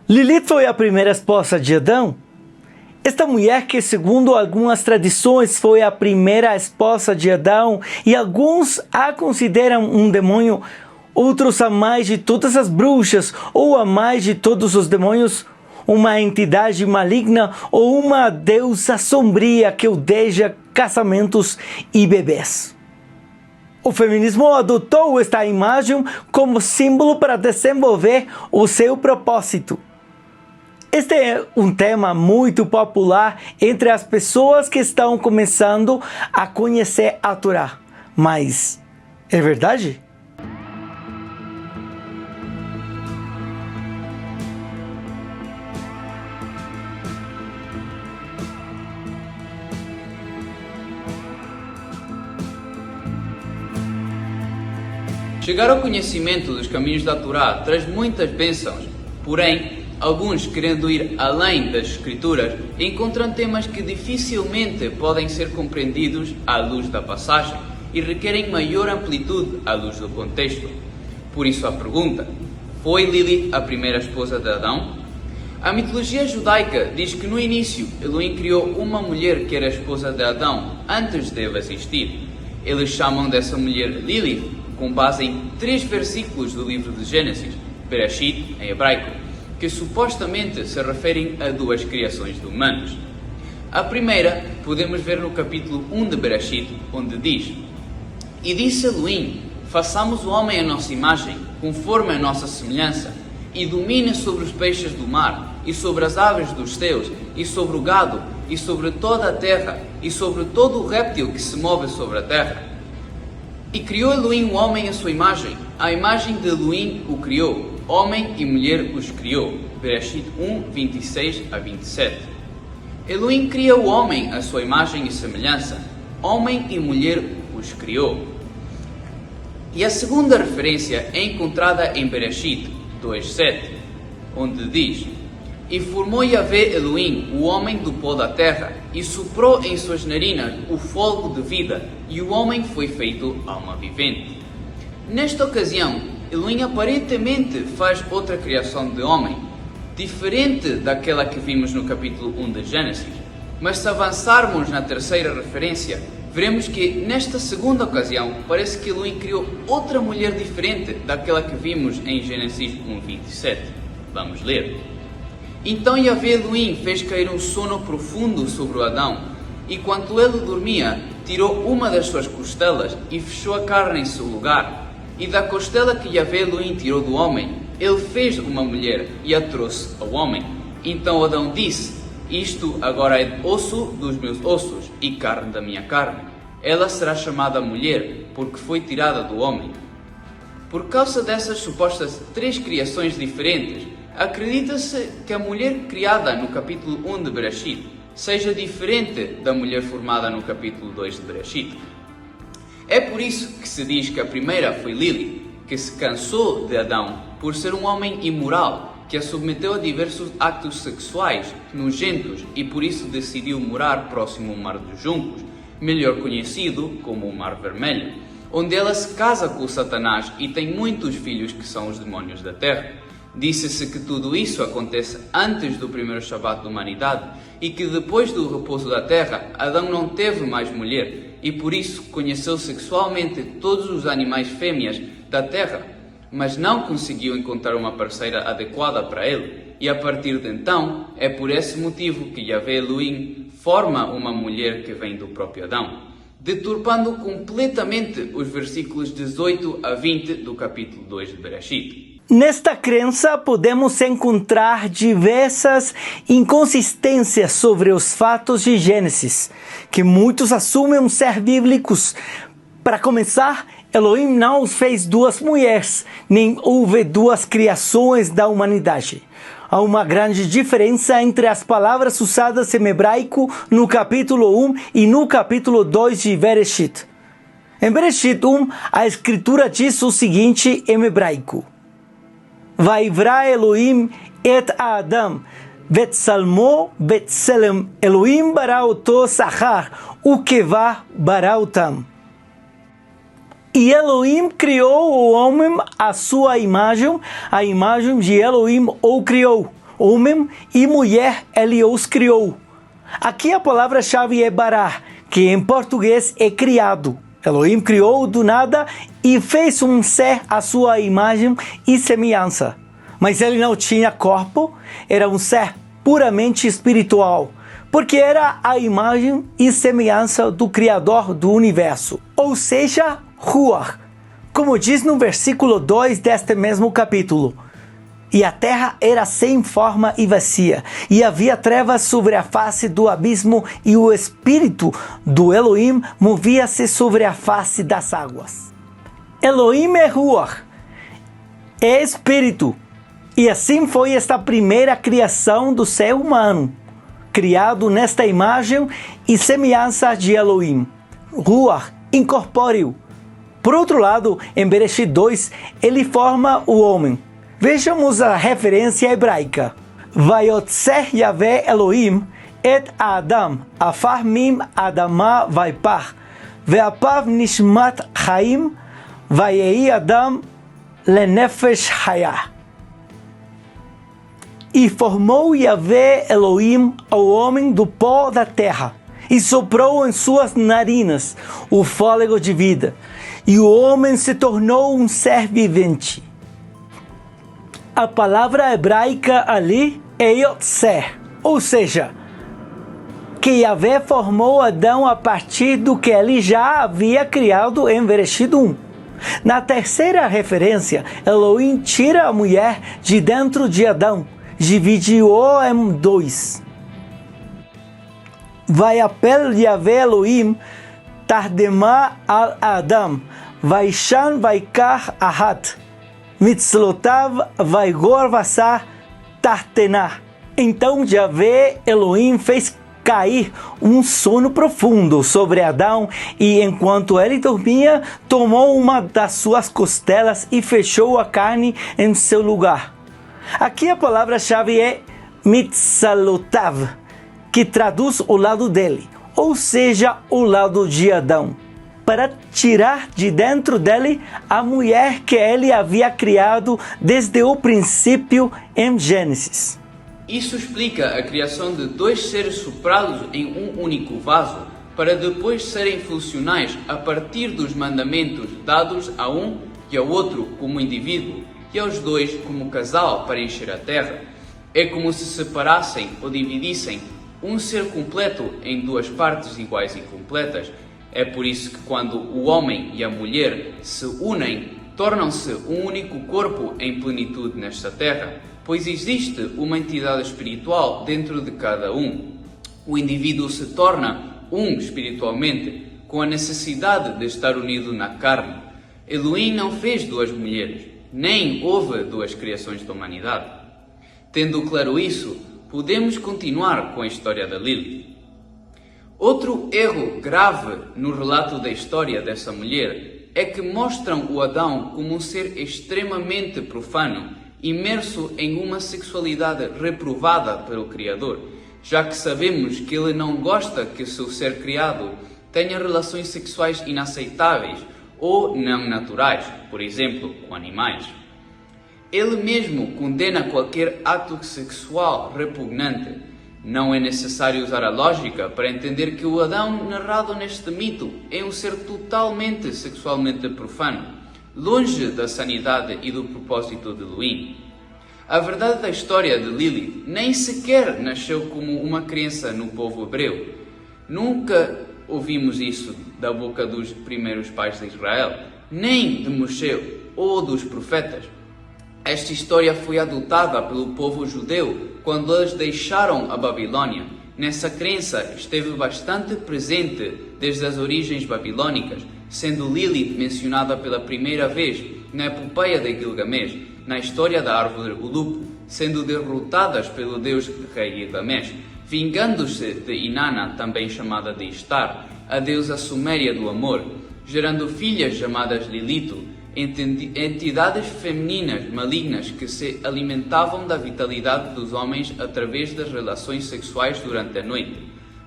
Lilith foi a primeira esposa de Adão. Esta mulher que, segundo algumas tradições, foi a primeira esposa de Adão, e alguns a consideram um demônio, outros a mais de todas as bruxas, ou a mais de todos os demônios, uma entidade maligna ou uma deusa sombria que odeia casamentos e bebês. O feminismo adotou esta imagem como símbolo para desenvolver o seu propósito. Este é um tema muito popular entre as pessoas que estão começando a conhecer a Torá. Mas é verdade? Chegar ao conhecimento dos caminhos da Torá traz muitas bênçãos, porém, alguns, querendo ir além das Escrituras, encontram temas que dificilmente podem ser compreendidos à luz da passagem e requerem maior amplitude à luz do contexto. Por isso a pergunta: foi Lilith a primeira esposa de Adão? A mitologia judaica diz que no início Elohim criou uma mulher que era a esposa de Adão antes de Eva existir. Eles chamam dessa mulher Lilith com base em 3 versículos do livro de Gênesis, Bereshit em hebraico, que supostamente se referem a 2 criações de humanos. A primeira podemos ver no capítulo 1 de Bereshit, onde diz: E disse Elohim, façamos o homem à nossa imagem, conforme a nossa semelhança, e domine sobre os peixes do mar, e sobre as aves dos céus, e sobre o gado, e sobre toda a terra, e sobre todo o réptil que se move sobre a terra. E criou Elohim o homem à sua imagem, a imagem de Elohim o criou, homem e mulher os criou. Bereshit 1, 26 a 27. Elohim cria o homem à sua imagem e semelhança, homem e mulher os criou. E a segunda referência é encontrada em Bereshit 2, 7, onde diz: E formou Yahvé Elohim o homem do pó da terra, e soprou em suas narinas o fôlego de vida, e o homem foi feito alma vivente. Nesta ocasião, Elohim aparentemente faz outra criação de homem, diferente daquela que vimos no capítulo 1 de Gênesis. Mas se avançarmos na terceira referência, veremos que nesta segunda ocasião parece que Elohim criou outra mulher diferente daquela que vimos em Gênesis 1, 27. Vamos ler. Então Yahvé Elohim fez cair um sono profundo sobre o Adão, e quando ele dormia, tirou uma das suas costelas e fechou a carne em seu lugar. E da costela que Yahvé Elohim tirou do homem, ele fez uma mulher e a trouxe ao homem. Então Adão disse: Isto agora é osso dos meus ossos e carne da minha carne. Ela será chamada mulher, porque foi tirada do homem. Por causa dessas supostas 3 criações diferentes, acredita-se que a mulher criada no capítulo 1 de Bereshit seja diferente da mulher formada no capítulo 2 de Bereshit. É por isso que se diz que a primeira foi Lilith, que se cansou de Adão por ser um homem imoral, que a submeteu a diversos actos sexuais nojentos e por isso decidiu morar próximo ao Mar dos Juncos, melhor conhecido como o Mar Vermelho, onde ela se casa com Satanás e tem muitos filhos que são os demónios da terra. Disse-se que tudo isso acontece antes do primeiro Shabat da humanidade e que depois do repouso da terra, Adão não teve mais mulher e por isso conheceu sexualmente todos os animais fêmeas da terra, mas não conseguiu encontrar uma parceira adequada para ele. E a partir de então, é por esse motivo que Yahvé Elohim forma uma mulher que vem do próprio Adão, deturpando completamente os versículos 18 a 20 do capítulo 2 de Bereshit. Nesta crença, podemos encontrar diversas inconsistências sobre os fatos de Gênesis, que muitos assumem ser bíblicos. Para começar, Elohim não fez 2 mulheres, nem houve 2 criações da humanidade. Há uma grande diferença entre as palavras usadas em hebraico no capítulo 1 e no capítulo 2 de Bereshit. Em Bereshit 1, a escritura diz o seguinte em hebraico: Vaivra Elohim et Adam, Betsalmo Betselem, Elohim bara oto Sachar, ukeva bara otam. E Elohim criou o homem à sua imagem, a imagem de Elohim o criou. Homem e mulher ele os criou. Aqui a palavra-chave é bará, que em português é criado. Elohim criou do nada e fez um ser à sua imagem e semelhança. Mas ele não tinha corpo, era um ser puramente espiritual, porque era a imagem e semelhança do Criador do universo, ou seja, Ruach, como diz no versículo 2 deste mesmo capítulo. E a terra era sem forma e vazia, e havia trevas sobre a face do abismo, e o espírito do Elohim movia-se sobre a face das águas. Elohim é Ruach, é espírito, e assim foi esta primeira criação do ser humano, criado nesta imagem e semelhança de Elohim. Ruach, incorpóreo. Por outro lado, em Bereshit 2, ele forma o homem. Vejamos a referência hebraica. Vayotzer Yahvé Elohim et Adam afar mim Adama vaipach ve'apav nishmat chaim vayehi Adam lenefesh hayah. E formou Yahvé Elohim ao homem do pó da terra, e soprou em suas narinas o fôlego de vida, e o homem se tornou um ser vivente. A palavra hebraica ali é Yotzer, ou seja, que Yahvé formou Adão a partir do que ele já havia criado em Bereshit 1. Na terceira referência, Elohim tira a mulher de dentro de Adão, divide-o em dois. Vayapel Yahvé Elohim tardema al Adam, vaishan vaikar ahat, mitzlotav vaigor vasar tartenah. Então Yahvé Elohim fez cair um sono profundo sobre Adão, e enquanto ele dormia, tomou uma das suas costelas e fechou a carne em seu lugar. Aqui a palavra-chave é mitzalotav, que traduz o lado dele, ou seja, o lado de Adão, para tirar de dentro dele a mulher que ele havia criado desde o princípio em Gênesis. Isso explica a criação de dois seres soprados em um único vaso, para depois serem funcionais a partir dos mandamentos dados a um e ao outro como indivíduo, e aos dois como casal para encher a terra. É como se separassem ou dividissem um ser completo em duas partes iguais e completas. É por isso que quando o homem e a mulher se unem, tornam-se um único corpo em plenitude nesta terra, pois existe uma entidade espiritual dentro de cada um. O indivíduo se torna um espiritualmente, com a necessidade de estar unido na carne. Elohim não fez duas mulheres, nem houve duas criações da humanidade. Tendo claro isso, podemos continuar com a história da Lilith. Outro erro grave no relato da história dessa mulher é que mostram o Adão como um ser extremamente profano, imerso em uma sexualidade reprovada pelo Criador, já que sabemos que ele não gosta que o seu ser criado tenha relações sexuais inaceitáveis ou não naturais, por exemplo, com animais. Ele mesmo condena qualquer ato sexual repugnante. Não é necessário usar a lógica para entender que o Adão narrado neste mito é um ser totalmente sexualmente profano, longe da sanidade e do propósito de Elohim. A verdade da história de Lilith nem sequer nasceu como uma criança no povo hebreu. Nunca ouvimos isso da boca dos primeiros pais de Israel, nem de Moshe ou dos profetas. Esta história foi adotada pelo povo judeu quando eles deixaram a Babilônia. Nessa crença esteve bastante presente desde as origens babilônicas, sendo Lilith mencionada pela primeira vez na epopeia de Gilgamesh, na história da árvore Ulupo, sendo derrotadas pelo deus rei Gilgamesh, vingando-se de Inanna, também chamada de Ishtar, a deusa suméria do amor, gerando filhas chamadas Lilito, entidades femininas malignas que se alimentavam da vitalidade dos homens através das relações sexuais durante a noite.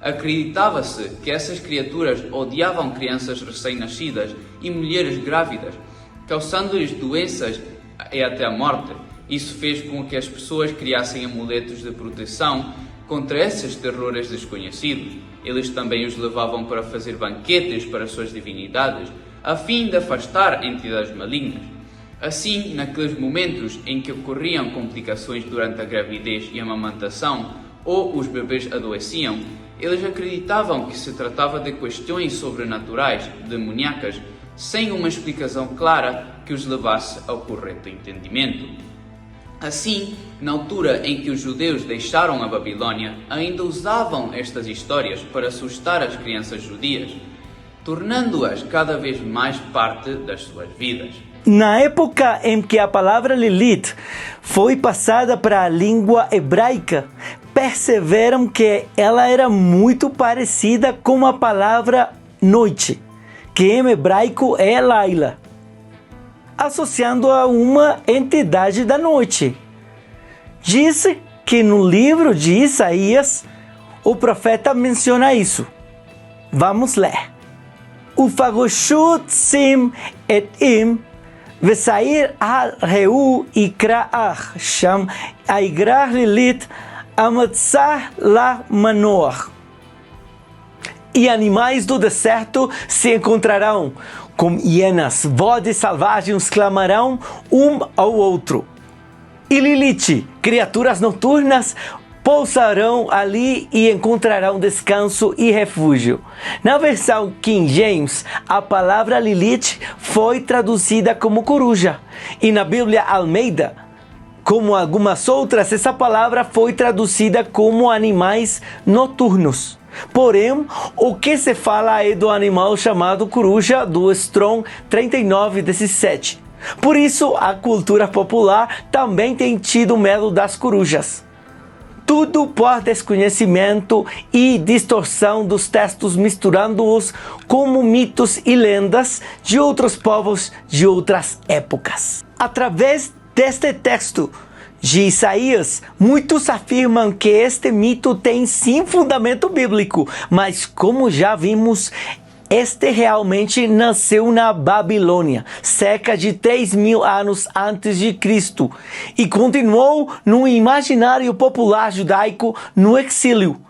Acreditava-se que essas criaturas odiavam crianças recém-nascidas e mulheres grávidas, causando-lhes doenças e até a morte, Isso fez com que as pessoas criassem amuletos de proteção contra esses terrores desconhecidos. Eles também os levavam para fazer banquetes para suas divindades, a fim de afastar entidades malignas. Assim, naqueles momentos em que ocorriam complicações durante a gravidez e a amamentação, ou os bebês adoeciam, eles acreditavam que se tratava de questões sobrenaturais, demoníacas, sem uma explicação clara que os levasse ao correto entendimento. Assim, na altura em que os judeus deixaram a Babilônia, ainda usavam estas histórias para assustar as crianças judias, tornando-as cada vez mais parte das suas vidas. Na época em que a palavra Lilith foi passada para a língua hebraica, perceberam que ela era muito parecida com a palavra noite, que em hebraico é Laila, associando a uma entidade da noite. Diz que no livro de Isaías, o profeta menciona isso. Vamos ler. Ufagoshut sim et im, vesair al-reu ikra'ach, sham aigrah Lilith, amatzah la manoach. E animais do deserto se encontrarão, como hienas, vozes selvagens clamarão um ao outro. E Lilith, criaturas noturnas, pousarão ali e encontrarão descanso e refúgio. Na versão King James, a palavra Lilith foi traduzida como coruja, e na Bíblia Almeida, como algumas outras, essa palavra foi traduzida como animais noturnos. Porém, o que se fala é do animal chamado coruja, do Strong 39:17. Por isso, a cultura popular também tem tido medo das corujas. Tudo por desconhecimento e distorção dos textos, misturando-os como mitos e lendas de outros povos de outras épocas. Através deste texto de Isaías, muitos afirmam que este mito tem sim fundamento bíblico, mas como já vimos, este realmente nasceu na Babilônia, cerca de 3.000 anos antes de Cristo, e continuou no imaginário popular judaico no exílio,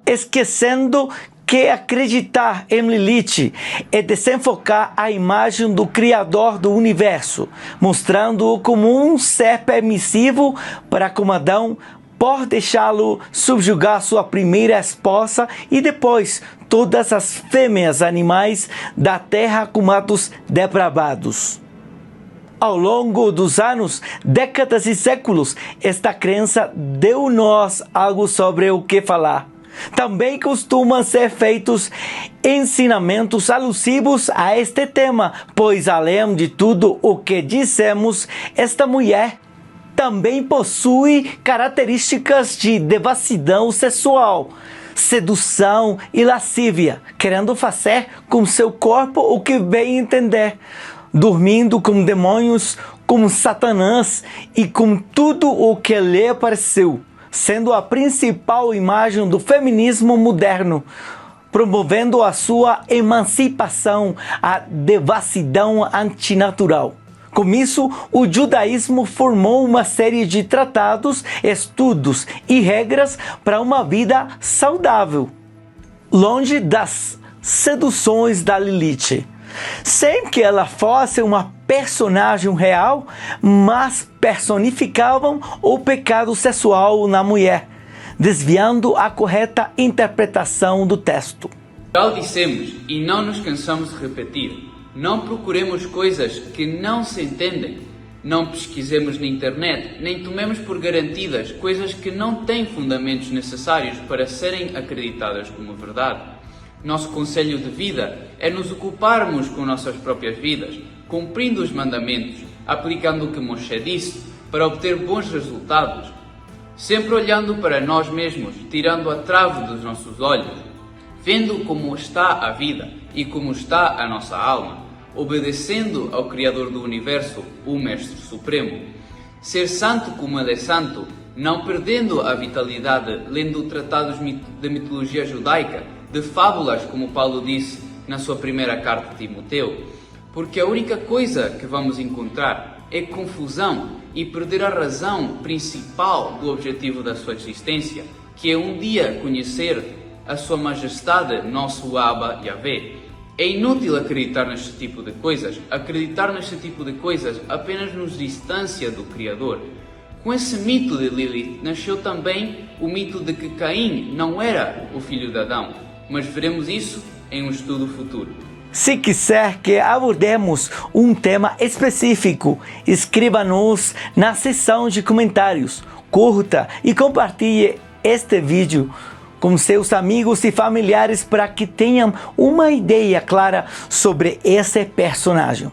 esquecendo que acreditar em Lilith é desenfocar a imagem do Criador do Universo, mostrando-o como um ser permissivo para com Adão, por deixá-lo subjugar sua primeira esposa e depois todas as fêmeas animais da terra com atos depravados. Ao longo dos anos, décadas e séculos, esta crença deu-nos algo sobre o que falar. Também costumam ser feitos ensinamentos alusivos a este tema, pois além de tudo o que dissemos, esta mulher também possui características de devassidão sexual, sedução e lascívia, querendo fazer com seu corpo o que bem entender, dormindo com demônios, com Satanás e com tudo o que lhe pareceu, sendo a principal imagem do feminismo moderno, promovendo a sua emancipação, a devassidão antinatural. Com isso, o judaísmo formou uma série de tratados, estudos e regras para uma vida saudável, longe das seduções da Lilith, sem que ela fosse uma personagem real, mas personificavam o pecado sexual na mulher, desviando a correta interpretação do texto. Já o dissemos e não nos cansamos de repetir. Não procuremos coisas que não se entendem. Não pesquisemos na internet, nem tomemos por garantidas coisas que não têm fundamentos necessários para serem acreditadas como verdade. Nosso conselho de vida é nos ocuparmos com nossas próprias vidas, cumprindo os mandamentos, aplicando o que Moshe disse, para obter bons resultados. Sempre olhando para nós mesmos, tirando a trave dos nossos olhos, vendo como está a vida e como está a nossa alma, obedecendo ao Criador do Universo, o Mestre Supremo. Ser santo como Ele é santo, não perdendo a vitalidade, lendo tratados de mitologia judaica, de fábulas, como Paulo disse na sua primeira carta a Timoteu, porque a única coisa que vamos encontrar é confusão e perder a razão principal do objetivo da sua existência, que é um dia conhecer a Sua Majestade, nosso Abba Yahvé. É inútil acreditar neste tipo de coisas. Acreditar neste tipo de coisas apenas nos distancia do Criador. Com esse mito de Lilith nasceu também o mito de que Caim não era o filho de Adão, mas veremos isso em um estudo futuro. Se quiser que abordemos um tema específico, escreva-nos na seção de comentários, curta e compartilhe este vídeo com seus amigos e familiares para que tenham uma ideia clara sobre esse personagem.